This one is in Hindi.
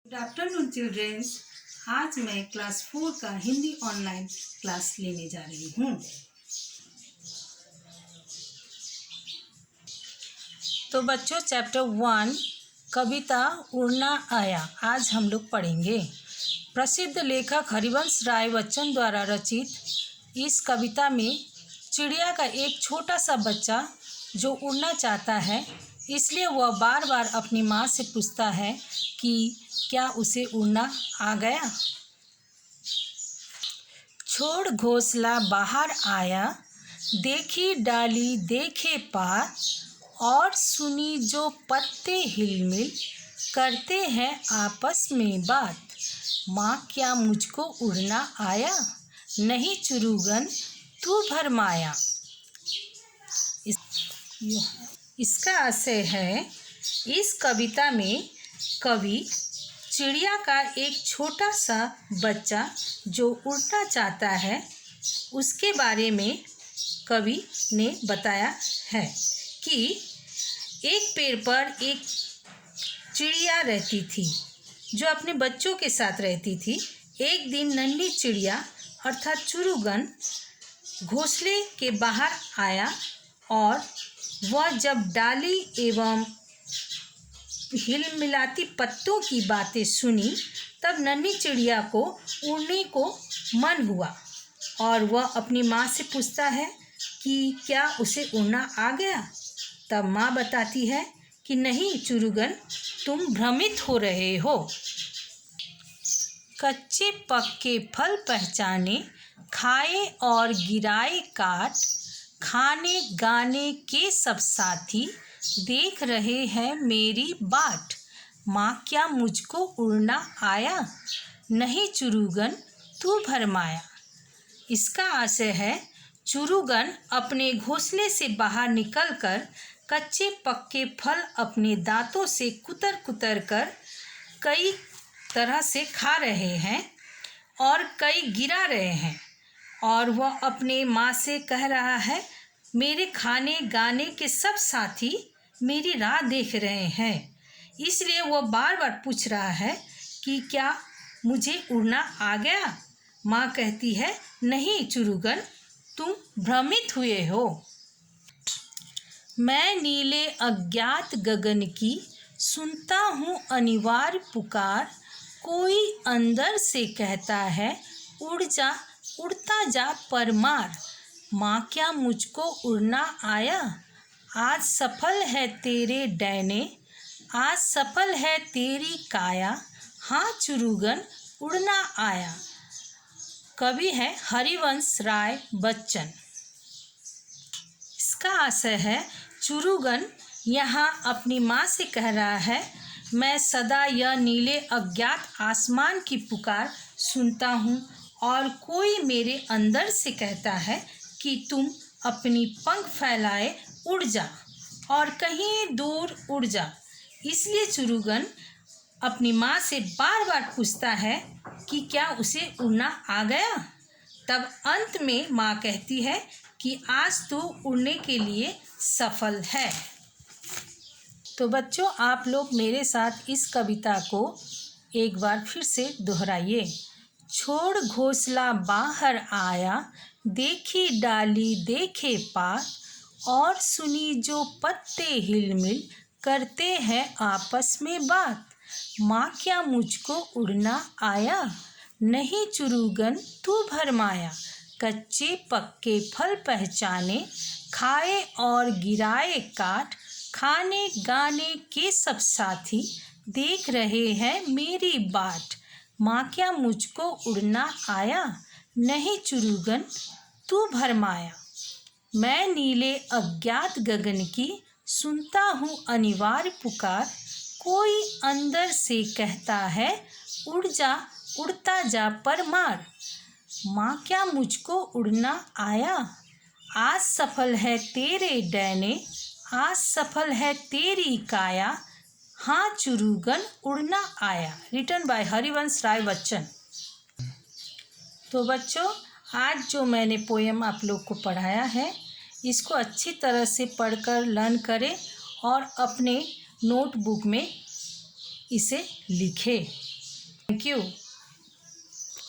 Good afternoon childrens. आज मैं क्लास 4 का हिंदी ऑनलाइन क्लास लेने जा रही हूँ। तो बच्चों, चैप्टर 1 कविता उड़ना आया आज हम लोग पढ़ेंगे। प्रसिद्ध लेखक हरिवंश राय बच्चन द्वारा रचित इस कविता में चिड़िया का एक छोटा सा बच्चा जो उड़ना चाहता है, इसलिए वह बार बार अपनी माँ से पूछता है कि क्या उसे उड़ना आ गया। छोड़ घोंसला बाहर आया, देखी डाली देखे पार, और सुनी जो पत्ते हिलमिल, करते हैं आपस में बात। माँ क्या मुझको उड़ना आया, नहीं चुरुगन तू भरमाया। इसका आशय है, इस कविता में कवि चिड़िया का एक छोटा सा बच्चा जो उड़ना चाहता है उसके बारे में कवि ने बताया है कि एक पेड़ पर एक चिड़िया रहती थी जो अपने बच्चों के साथ रहती थी। एक दिन नन्ही चिड़िया अर्थात चुरुगन घोंसले के बाहर आया और वह जब डाली एवं हिलमिलाती पत्तों की बातें सुनी, तब नन्ही चिड़िया को उड़ने को मन हुआ और वह अपनी माँ से पूछता है कि क्या उसे उड़ना आ गया। तब माँ बताती है कि नहीं चुरुगन, तुम भ्रमित हो रहे हो। कच्चे पक्के फल पहचाने, खाए और गिराए काट, खाने गाने के सब साथी, देख रहे हैं मेरी बाट। माँ क्या मुझको उड़ना आया, नहीं चुरुगन तू भरमाया। इसका आशय है, चुरुगन अपने घोंसले से बाहर निकलकर कच्चे पक्के फल अपने दांतों से कुतर कुतर कर कई तरह से खा रहे हैं और कई गिरा रहे हैं, और वह अपने माँ से कह रहा है, मेरे खाने गाने के सब साथी मेरी राह देख रहे हैं। इसलिए वह बार बार पूछ रहा है कि क्या मुझे उड़ना आ गया। माँ कहती है, नहीं चुरुगन, तुम भ्रमित हुए हो। मैं नीले अज्ञात गगन की सुनता हूँ अनिवार्य पुकार, कोई अंदर से कहता है, उड़ जा उड़ता जा परमार। माँ क्या मुझको उड़ना आया, आज सफल है तेरे डैने, आज सफल है तेरी काया, हाँ चुरुगन उड़ना आया। कवि है हरिवंश राय बच्चन। इसका आशय है, चुरुगन यहाँ अपनी माँ से कह रहा है, मैं सदा यह नीले अज्ञात आसमान की पुकार सुनता हूँ और कोई मेरे अंदर से कहता है कि तुम अपनी पंख फैलाए उड़ जा और कहीं दूर उड़ जा। इसलिए चुरुगन अपनी माँ से बार बार पूछता है कि क्या उसे उड़ना आ गया। तब अंत में माँ कहती है कि आज तो उड़ने के लिए सफल है। तो बच्चों, आप लोग मेरे साथ इस कविता को एक बार फिर से दोहराइए। छोड़ घोंसला बाहर आया, देखी डाली देखे पात, और सुनी जो पत्ते हिलमिल, करते हैं आपस में बात। माँ क्या मुझको उड़ना आया, नहीं चुरुगन तू भरमाया। कच्चे पक्के फल पहचाने, खाए और गिराए काट, खाने गाने के सब साथी, देख रहे हैं मेरी बाट। माँ क्या मुझको उड़ना आया, नहीं चुरुगन तू भरमाया। मैं नीले अज्ञात गगन की सुनता हूँ अनिवार्य पुकार, कोई अंदर से कहता है, उड़ जा उड़ता जा परमार। माँ क्या मुझको उड़ना आया, आज सफल है तेरे डैने, आज सफल है तेरी काया, हाँ चुरुगन उड़ना आया। Written by Harivansh Rai Bachchan. तो बच्चों, आज जो मैंने पोएम आप लोग को पढ़ाया है, इसको अच्छी तरह से पढ़कर लर्न करें और अपने नोटबुक में इसे लिखें। Thank you.